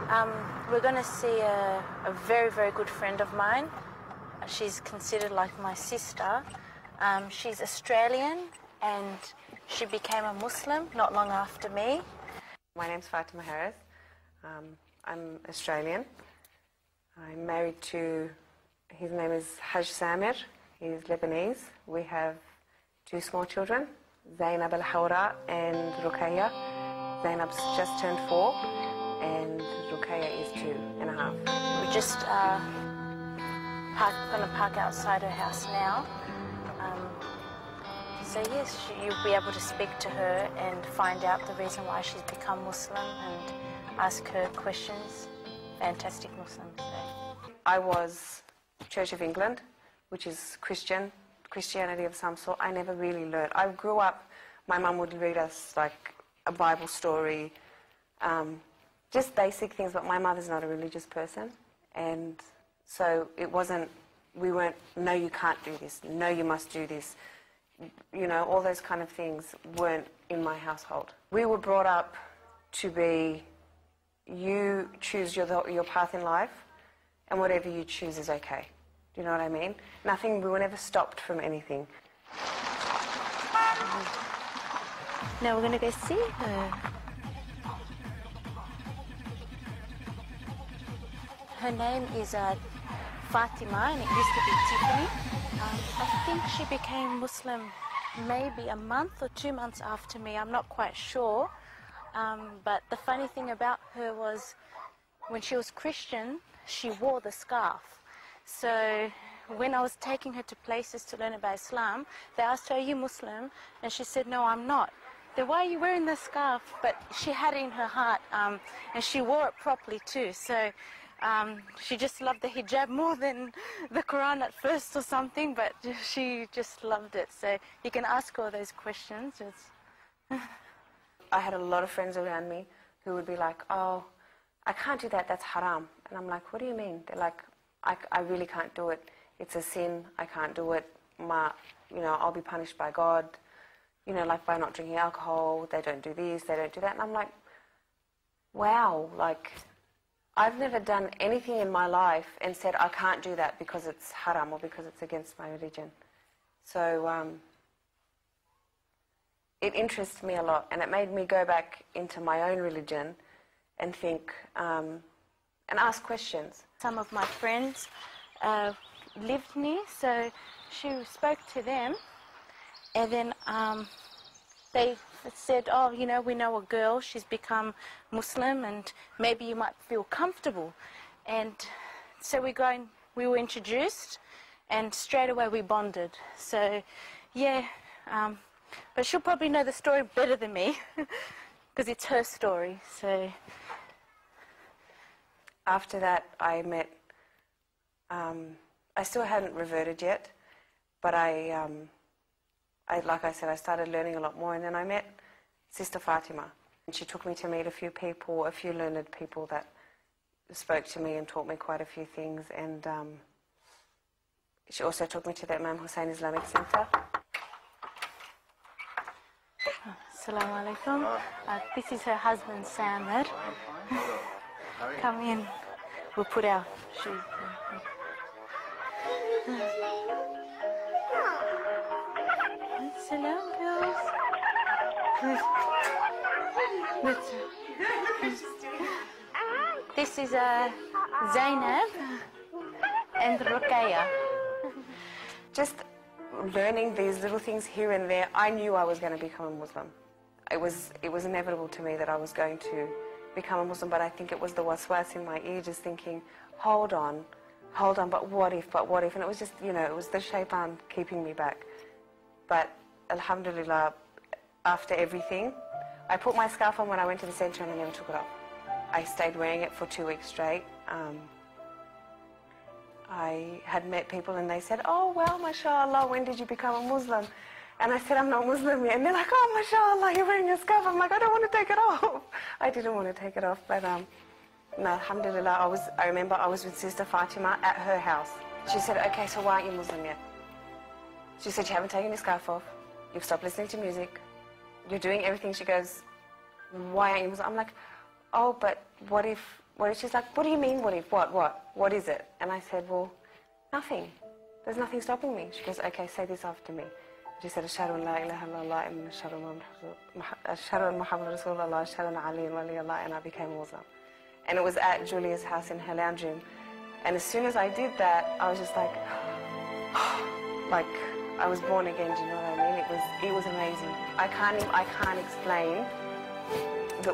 We're going to see a very, very good friend of mine. She's considered like my sister. She's Australian and she became a Muslim not long after me. My name's Fatima Harris. I'm Australian. I'm married to, his name is Haj Samir. He's Lebanese. We have 2 small children, Zainab al-Hawra and Ruqayya. Zainab's just turned 4 and Ruqayya is 2.5. We're just going to park outside her house now. So yes, you'll be able to speak to her and find out the reason why she's become Muslim and ask her questions. Fantastic Muslim. So. I was Church of England, which is Christianity of some sort. I never really learned. I grew up, my mum would read us like a Bible story, just basic things, but my mother's not a religious person. And so it wasn't, we weren't, no, you can't do this, no, you must do this. You know, all those kind of things weren't in my household. We were brought up to be, you choose your path in life, and whatever you choose is okay. Do you know what I mean? Nothing, we were never stopped from anything. Now we're going to go see her. Her name is Fatima, and it used to be Tiffany. I think she became Muslim maybe a month or 2 months after me. I'm not quite sure. But the funny thing about her was when she was Christian, she wore the scarf. So when I was taking her to places to learn about Islam, they asked her, "Are you Muslim?" And she said, "No, I'm not." Then why are you wearing the scarf? But she had it in her heart, and she wore it properly too. So she just loved the hijab more than the Quran at first or something, but she just loved it. So you can ask her all those questions. I had a lot of friends around me who would be like, "Oh, I can't do that, that's haram." And I'm like, "What do you mean?" They're like, I really can't do it. It's a sin, I can't do it. I'll be punished by God, like by not drinking alcohol. They don't do this, they don't do that. And I'm like, wow, like, I've never done anything in my life and said I can't do that because it's haram or because it's against my religion. So it interests me a lot, and it made me go back into my own religion and think and ask questions. Some of my friends lived near, so she spoke to them, and then they said, "Oh, we know a girl, she's become Muslim, and maybe you might feel comfortable." And so we were introduced, and straight away we bonded. So, yeah, but she'll probably know the story better than me, because it's her story, so... After that, I met, I still hadn't reverted yet, but like I said, I started learning a lot more, and then I met Sister Fatima. And she took me to meet a few people, a few learned people that spoke to me and taught me quite a few things, and she also took me to the Imam Hussein Islamic Center. Assalamu alaikum. This is her husband, Samir. Come in. We'll put our shoes on. Salam, girls. This is Zainab and Ruqayya. Just learning these little things here and there, I knew I was going to become a Muslim. It was inevitable to me that I was going to become a Muslim, but I think it was the waswas in my ear just thinking, hold on, but what if, and it was just, it was the shaitan keeping me back. But alhamdulillah, after everything, I put my scarf on when I went to the center and I never took it off. I stayed wearing it for 2 weeks straight. I had met people and they said, "Oh, well, mashallah, when did you become a Muslim?" And I said, "I'm not Muslim yet." And they're like, "Oh, mashallah, you're wearing a scarf." I'm like, "I don't want to take it off." I didn't want to take it off, but no, alhamdulillah, I remember I was with Sister Fatima at her house. She said, "Okay, so why aren't you Muslim yet?" She said, "You haven't taken your scarf off, you've stopped listening to music, you're doing everything." She goes, "Why aren't you Muslim?" I'm like, "Oh, but what if What if? She's like, what do you mean, what if? What is it? And I said, well, nothing. There's nothing stopping me. She goes, okay, say this after me. She said, Ashhadu an la ilaha illallah and Ashhadu an Muhammad Rasulullah, Ashhadu anna Ali waliyullah, and I became Muslim. And it was at Julia's house in her lounge room. And as soon as I did that, I was just like I was born again, do you know what I mean? It was amazing. I can't explain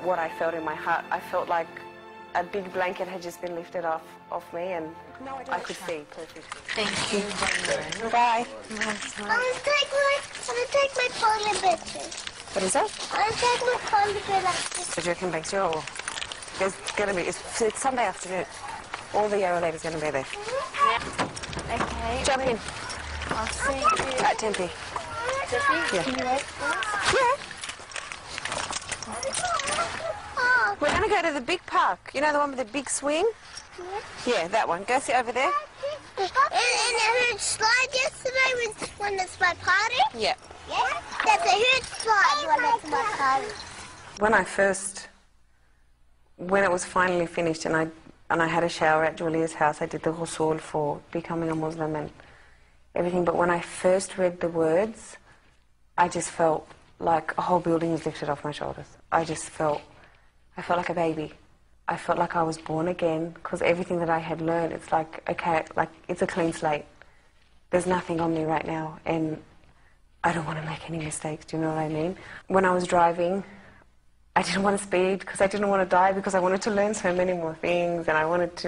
what I felt in my heart. I felt like a big blanket had just been lifted off me, and I could see perfectly. Thank you. Bye. I'm gonna take my toilet picture. What is that? I'm gonna take my toilet picture. The jerkin banks, there's going to be, it's Sunday afternoon. All the Yarra ladies are going to be there. Okay. Jump in. I'll see you. At Tempe. Tiffy, Yeah. can you wait for us? Yeah. We're going to go to the big park. You know the one with the big swing? Yeah, that one. Go sit over there. And I heard slide yesterday when it's my party? Yeah. Yeah. That's a huge slide when it's my party. When it was finally finished and I had a shower at Julia's house, I did the ghusl for becoming a Muslim and everything. But when I first read the words, I just felt like a whole building was lifted off my shoulders. I felt like a baby. I felt like I was born again, because everything that I had learned, it's like, okay, like it's a clean slate. There's nothing on me right now, and I don't want to make any mistakes, do you know what I mean? When I was driving, I didn't want to speed because I didn't want to die, because I wanted to learn so many more things, and I just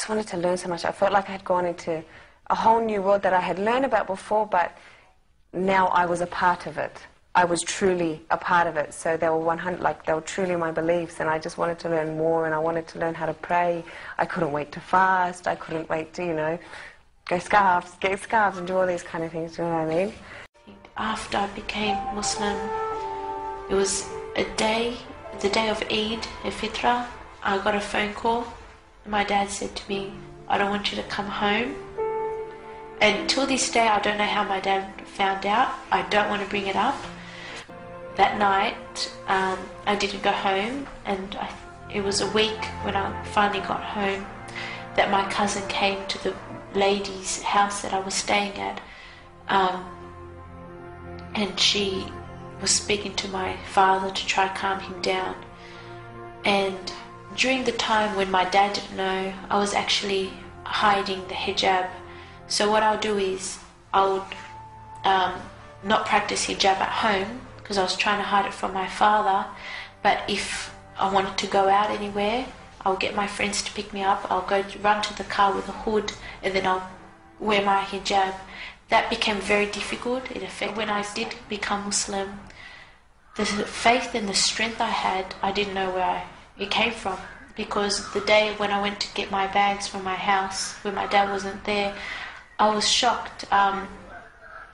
wanted to learn so much. I felt like I had gone into a whole new world that I had learned about before, but now I was a part of it. I was truly a part of it. So they were truly my beliefs, and I just wanted to learn more, and I wanted to learn how to pray. I couldn't wait to fast. I couldn't wait to, get scarves and do all these kind of things, do you know what I mean? After I became Muslim, it was the day of Eid al-Fitr. I got a phone call. My dad said to me, I don't want you to come home. And till this day, I don't know how my dad found out. I don't want to bring it up. That night, I didn't go home, and it was a week when I finally got home that my cousin came to the lady's house that I was staying at, and she was speaking to my father to try to calm him down. And during the time when my dad didn't know, I was actually hiding the hijab. So what I'll do is I would not practice hijab at home, because I was trying to hide it from my father. But if I wanted to go out anywhere, I'll get my friends to pick me up. I'll run to the car with a hood, and then I'll wear my hijab. That became very difficult. It affected when I did become Muslim. The faith and the strength I had, I didn't know where it came from. Because the day when I went to get my bags from my house, when my dad wasn't there, I was shocked. My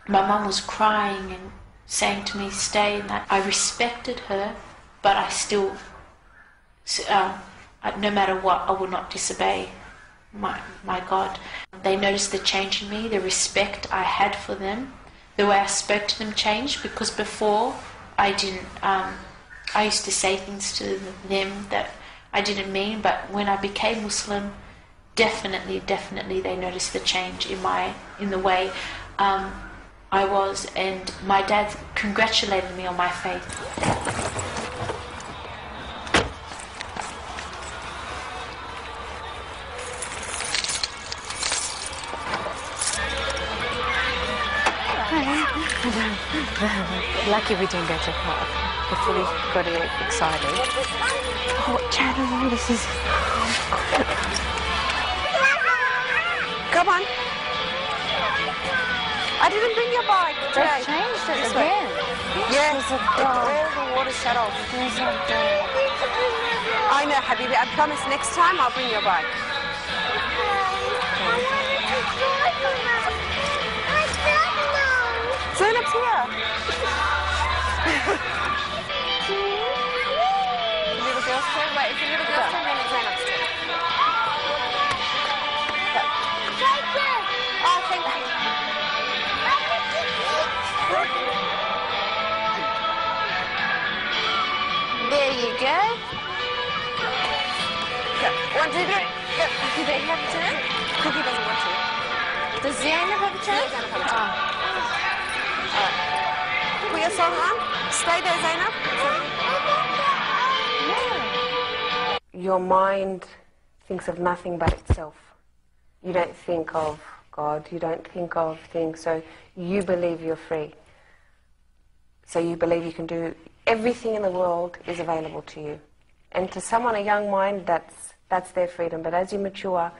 mum was crying and saying to me, stay. And I respected her, but I still, no matter what, I would not disobey my God. They noticed the change in me, the respect I had for them. The way I spoke to them changed, because before I didn't, I used to say things to them that I didn't mean, but when I became Muslim, definitely they noticed the change in the way I was, and my dad congratulated me on my faith. Lucky we didn't go to park before we got excited. What channel this is? Come on. I didn't bring your bike today. They've changed it again. Yes, all the water shut off. I know, Habibi. I promise next time I'll bring your bike. Zainab's here. Little girl's turn. Wait, it's a little girl's turn, then it's Zainab's turn. Oh, thank you. There you go. 1, 2, 3. Go. Do they have a turn? Cookie doesn't want to. Does Zainab have a turn? Zainab have a turn. Alright. Put your song on. Stay there, Zainab. Your mind thinks of nothing but itself. You don't think of God. You don't think of things. So you believe you're free. So you believe you can do everything in the world is available to you. And to someone, a young mind, that's their freedom. But as you mature,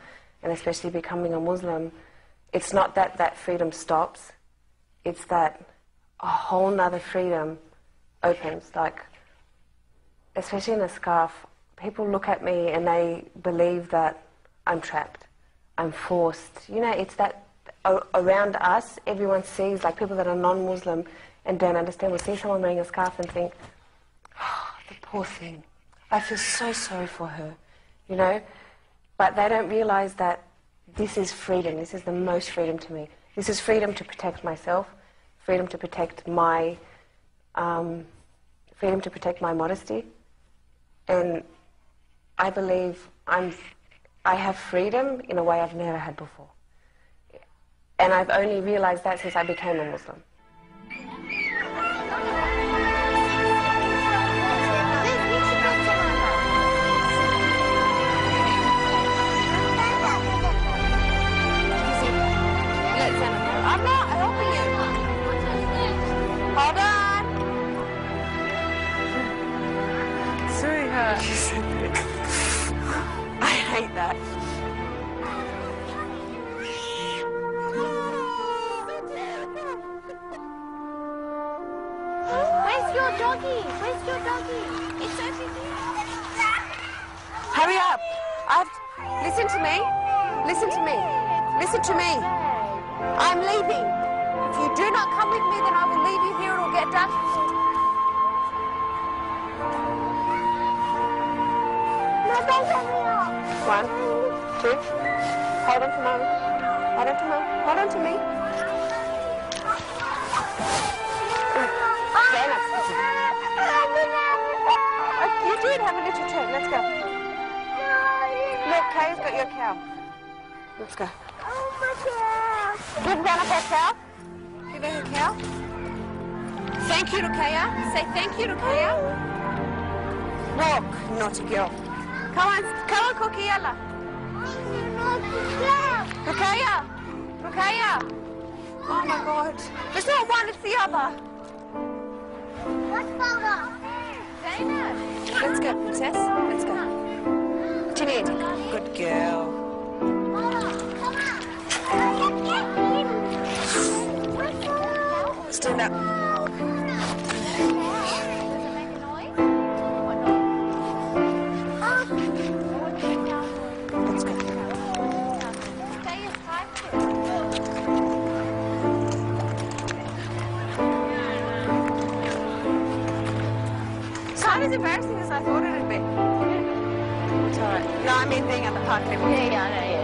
and especially becoming a Muslim, it's not that that freedom stops. It's that a whole nother freedom opens. Like, especially in a scarf, people look at me and they believe that I'm trapped, I'm forced. You know, it's that around us, everyone sees, like people that are non-Muslim and don't understand, will see someone wearing a scarf and think, oh, the poor thing. I feel so sorry for her, you know. But they don't realize that this is freedom. This is the most freedom to me. This is freedom to protect myself, freedom to protect my, freedom to protect my modesty. And I believe I have freedom in a way I've never had before. And I've only realized that since I became a Muslim. I'm not helping you. Hold on. Sweetheart. I hate that. Where's your doggy? Where's your doggy? It's over here. Hurry up. Listen to me. Listen to me. Listen to me. I'm leaving. If you do not come with me, then I will leave you here. It will get dark. 1, 2. Hold on to Mum. Hold on to Mum. Hold on to me. You did have a little turn. Let's go. Look, Kay's got your cow. Let's go. Give Grandpa a cow. Give her a cow. Thank you, Ruqayya. Say thank you, Ruqayya. Walk, naughty girl. Come on, Cookie, yalla. Ruqayya. Ruqayya. Oh my God. It's not one, it's the other. What's photo? Zainab. Let's go, princess. Let's go. Teenage. Good girl. Stand up. Let's go. It's not as embarrassing as I thought it would be. It's alright. No, I mean being at the park. Yeah, I know, yeah.